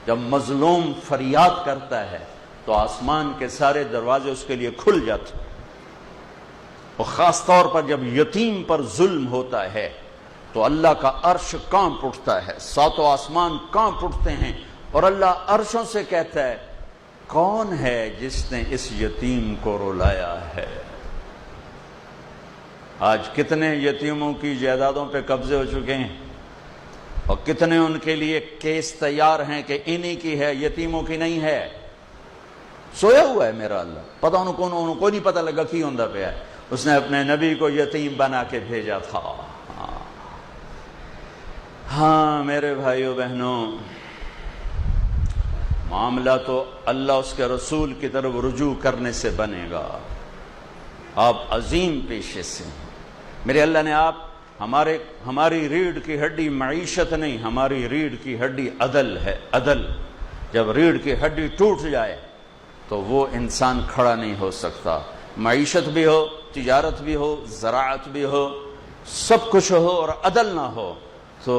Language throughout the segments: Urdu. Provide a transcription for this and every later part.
جب مظلوم فریاد کرتا ہے تو آسمان کے سارے دروازے اس کے لیے کھل جاتے، اور خاص طور پر جب یتیم پر ظلم ہوتا ہے تو اللہ کا عرش کانپ اٹھتا ہے، ساتوں آسمان کانپ اٹھتے ہیں، اور اللہ عرشوں سے کہتا ہے کون ہے جس نے اس یتیم کو رلایا ہے؟ آج کتنے یتیموں کی جائیدادوں پہ قبضے ہو چکے ہیں، اور کتنے ان کے لیے کیس تیار ہیں کہ انہی کی ہے، یتیموں کی نہیں ہے۔ سویا ہوا ہے میرا اللہ، پتہ انہوں کو نہیں پتہ لگا کی ہوندہ پہ ہے، اس نے اپنے نبی کو یتیم بنا کے بھیجا تھا۔ ہاں میرے بھائیو بہنوں، معاملہ تو اللہ اس کے رسول کی طرف رجوع کرنے سے بنے گا۔ آپ عظیم پیشے سے، میرے اللہ نے آپ ہماری ریڑھ کی ہڈی معیشت نہیں، ہماری ریڑھ کی ہڈی عدل ہے، عدل۔ جب ریڑھ کی ہڈی ٹوٹ جائے تو وہ انسان کھڑا نہیں ہو سکتا، معیشت بھی ہو، تجارت بھی ہو، زراعت بھی ہو، سب کچھ ہو اور عدل نہ ہو تو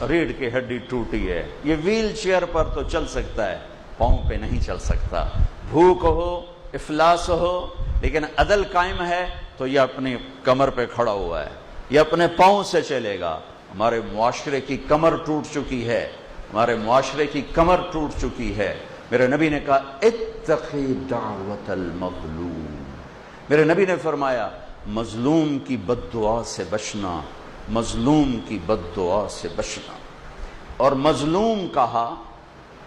ریڑھ کی ہڈی ٹوٹی ہے۔ یہ ویل چیئر پر تو چل سکتا ہے، پاؤں پہ نہیں چل سکتا۔ بھوک ہو، افلاس ہو، لیکن عدل قائم ہے تو یہ اپنی کمر پہ کھڑا ہوا ہے، یہ اپنے پاؤں سے چلے گا۔ ہمارے معاشرے کی کمر ٹوٹ چکی ہے، ہمارے معاشرے کی کمر ٹوٹ چکی ہے۔ میرے نبی نے کہا اتقی دعوت المظلوم، میرے نبی نے فرمایا مظلوم کی بد دعا سے بچنا، مظلوم کی بد دعا سے بچنا۔ اور مظلوم کہا،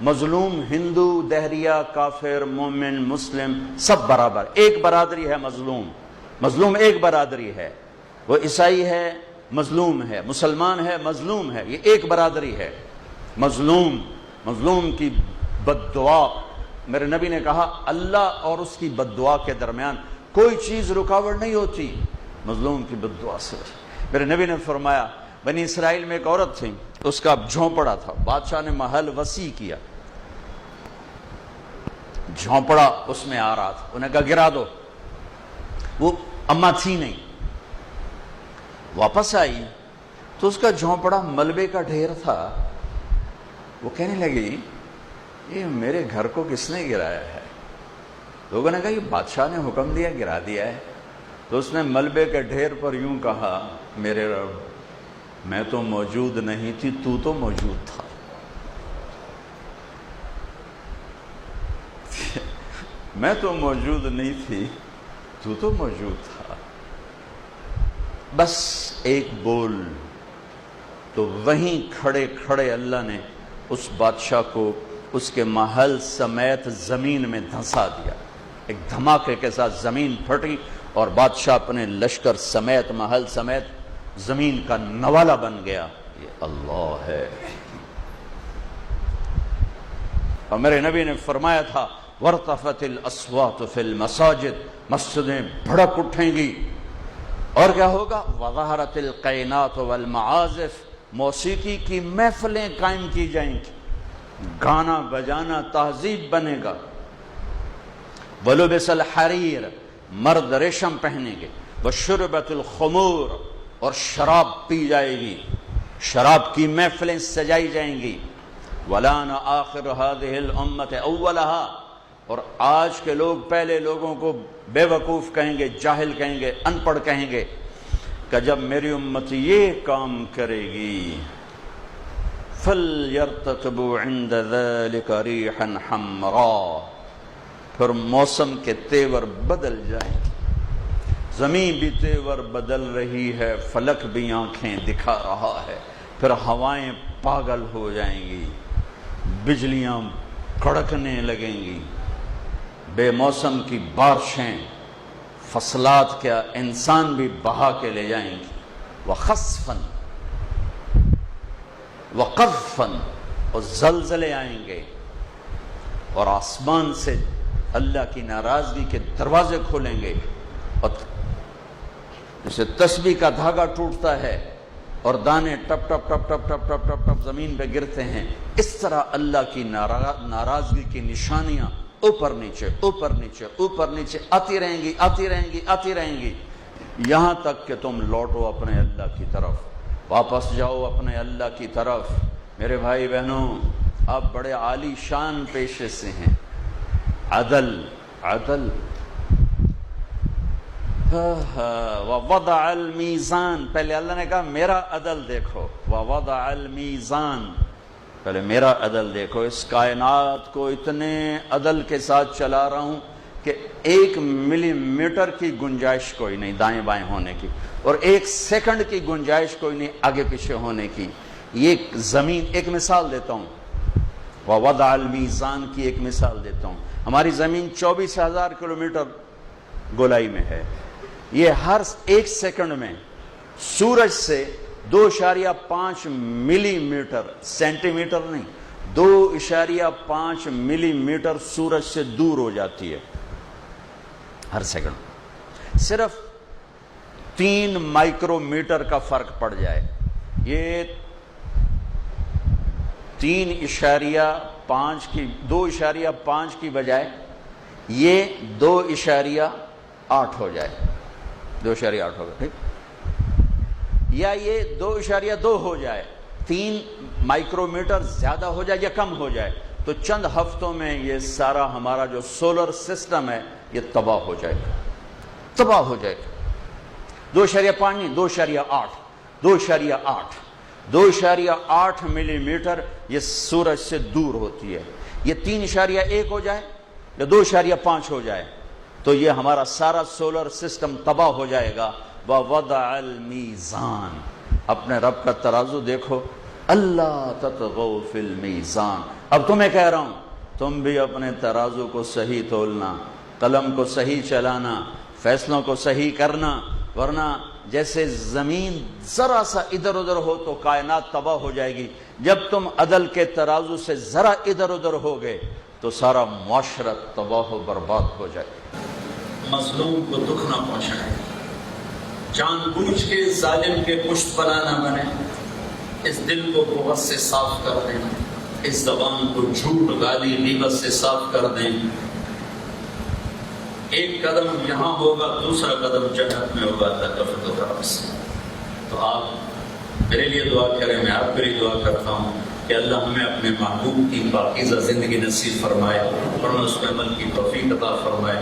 مظلوم ہندو، دہریہ، کافر، مومن، مسلم سب برابر، ایک برادری ہے۔ مظلوم ایک برادری ہے، وہ عیسائی ہے مظلوم ہے، مسلمان ہے مظلوم ہے، یہ ایک برادری ہے۔ مظلوم کی بد دعا، میرے نبی نے کہا اللہ اور اس کی بد دعا کے درمیان کوئی چیز رکاوٹ نہیں ہوتی، مظلوم کی بد دعا سے۔ میرے نبی نے فرمایا بنی اسرائیل میں ایک عورت تھی، اس کا جھونپڑا تھا، بادشاہ نے محل وسیع کیا، جھونپڑا اس میں آ رہا تھا، انہیں کہا گرا دو، وہ اماں تھی نہیں، واپس آئی تو اس کا جھونپڑا ملبے کا ڈھیر تھا۔ وہ کہنے لگی یہ میرے گھر کو کس نے گرایا ہے؟ لوگوں نے کہا یہ بادشاہ نے حکم دیا گرا دیا ہے۔ تو اس نے ملبے کے ڈھیر پر یوں کہا میرے رب میں تو موجود نہیں تھی، تو موجود تھا۔ میں تو موجود نہیں تھی، تو موجود تھا۔ بس ایک بول، تو وہیں کھڑے کھڑے اللہ نے اس بادشاہ کو اس کے محل سمیت زمین میں دھنسا دیا۔ ایک دھماکے کے ساتھ زمین پھٹی اور بادشاہ اپنے لشکر سمیت، محل سمیت زمین کا نوالا بن گیا۔ یہ اللہ ہے۔ اور میرے نبی نے فرمایا تھا وَارْتَفَتِ الْأَصْوَاتُ فِي الْمَسَاجِدِ، مسجدیں بھڑک اٹھیں گی، اور کیا ہوگا؟ وَظَهَرَتِ الْقَيْنَاتُ وَالْمَعَازِفُ، موسیقی کی محفلیں قائم کی جائیں گی، گانا بجانا تہذیب بنے گا۔ وَلُبِسَ الْحَرِيرُ، مرد ریشم پہنیں گے۔ وَشُرْبَتِ الْخُمُورُ، اور شراب پی جائے گی، شراب کی محفلیں سجائی جائیں گی۔ وَلَانَ آخِرُ هَذِهِ الْأُمَّةِ أَوَّلَهَا، اور آج کے لوگ پہلے لوگوں کو بے وقوف کہیں گے، جاہل کہیں گے، ان پڑھ کہیں گے کہ جب میری امت یہ کام کرے گی فَلْيَرْتَقِبُوا عِنْدَ ذَلِكَ رِيحًا حَمْرَا، پھر موسم کے تیور بدل جائیں، زمین بھی تیور بدل رہی ہے، فلک بھی آنکھیں دکھا رہا ہے، پھر ہوائیں پاگل ہو جائیں گی، بجلیاں کڑکنے لگیں گی، بے موسم کی بارشیں، فصلات کیا انسان بھی بہا کے لے جائیں گی۔ وَخَسْفًا وَقَذْفًا، اور زلزلے آئیں گے، اور آسمان سے اللہ کی ناراضگی کے دروازے کھولیں گے، اور جیسے تسبیح کا دھاگا ٹوٹتا ہے اور دانے ٹپ ٹپ ٹپ ٹپ ٹپ ٹپ ٹپ ٹپ زمین پہ گرتے ہیں، اس طرح اللہ کی ناراضگی کی نشانیاں اوپر نیچے اوپر نیچے اوپر نیچے آتی رہیں گی، آتی رہیں گی، آتی رہیں گی، یہاں تک کہ تم لوٹو اپنے اللہ کی طرف، واپس جاؤ اپنے اللہ کی طرف۔ میرے بھائی بہنوں، آپ بڑے عالی شان پیشے سے ہیں. عدل عدل. وَوَضَعَ الْمِيزَانَ، پہلے اللہ نے کہا میرا عدل دیکھو. وَوَضَعَ الْمِيزَانَ، پہلے میرا عدل دیکھو. اس کائنات کو اتنے عدل کے ساتھ چلا رہا ہوں کہ 1 ملی میٹر کی گنجائش کوئی نہیں دائیں بائیں ہونے کی، اور 1 سیکنڈ کی گنجائش کوئی نہیں آگے پیچھے ہونے کی. یہ زمین، ایک مثال دیتا ہوں، وَوَضَعَ الْمِيزَانَ کی ایک مثال دیتا ہوں. ہماری زمین 24,000 کلومیٹر گولائی میں ہے. یہ ہر 1 سیکنڈ میں سورج سے 2.5 ملی میٹر، سینٹی میٹر نہیں، 2.5 ملی میٹر سورج سے دور ہو جاتی ہے ہر سیکنڈ. صرف 3 مائکرو میٹر کا فرق پڑ جائے، یہ 2.5 کی بجائے یہ 2.8 ہو جائے، 2.8 ہوگا، ٹھیک، یا یہ 2.2 ہو جائے، 3 مائکرو میٹر زیادہ ہو جائے یا کم ہو جائے، تو چند ہفتوں میں یہ سارا ہمارا جو سولر سسٹم ہے یہ تباہ ہو جائے گا، تباہ ہو جائے گا. 2.5 نہیں، 2.8 ملی میٹر یہ سورج سے دور ہوتی ہے. یہ 3.1 ہو جائے یا 2.5 ہو جائے تو یہ ہمارا سارا سولر سسٹم تباہ ہو جائے گا. وَوَضَعَ الْمِيزَانَ، اپنے رب کا ترازو دیکھو. اللہ تطغوا فی المیزان. اب تمہیں کہہ رہا ہوں تم بھی اپنے ترازو کو صحیح تولنا، قلم کو صحیح چلانا، فیصلوں کو صحیح کرنا، ورنہ جیسے زمین ذرا سا ادھر ادھر ہو تو کائنات تباہ ہو جائے گی. جب تم عدل کے ترازو سے ذرا ادھر ادھر ہو گئے تو سارا معاشرت تباہ و برباد ہو جائے. مظلوم کو دکھ نہ پہنچائے، جان بوجھ کے ظالم کے پشت پناہ نہ بنے. اس دل کو بغض سے صاف کر دیں، اس زبان کو جھوٹ گالی غیبت سے صاف کر دیں. ایک قدم یہاں ہوگا، دوسرا قدم جنت میں ہوگا تکفت و طرف سے. تو آپ میرے لیے دعا کریں، میں آپ کے لیے دعا کرتا ہوں کہ اللہ ہمیں اپنے محبوب کی پاکیزہ زندگی نصیب فرمائے اور اس پہ عمل کی توفیق عطا فرمائے.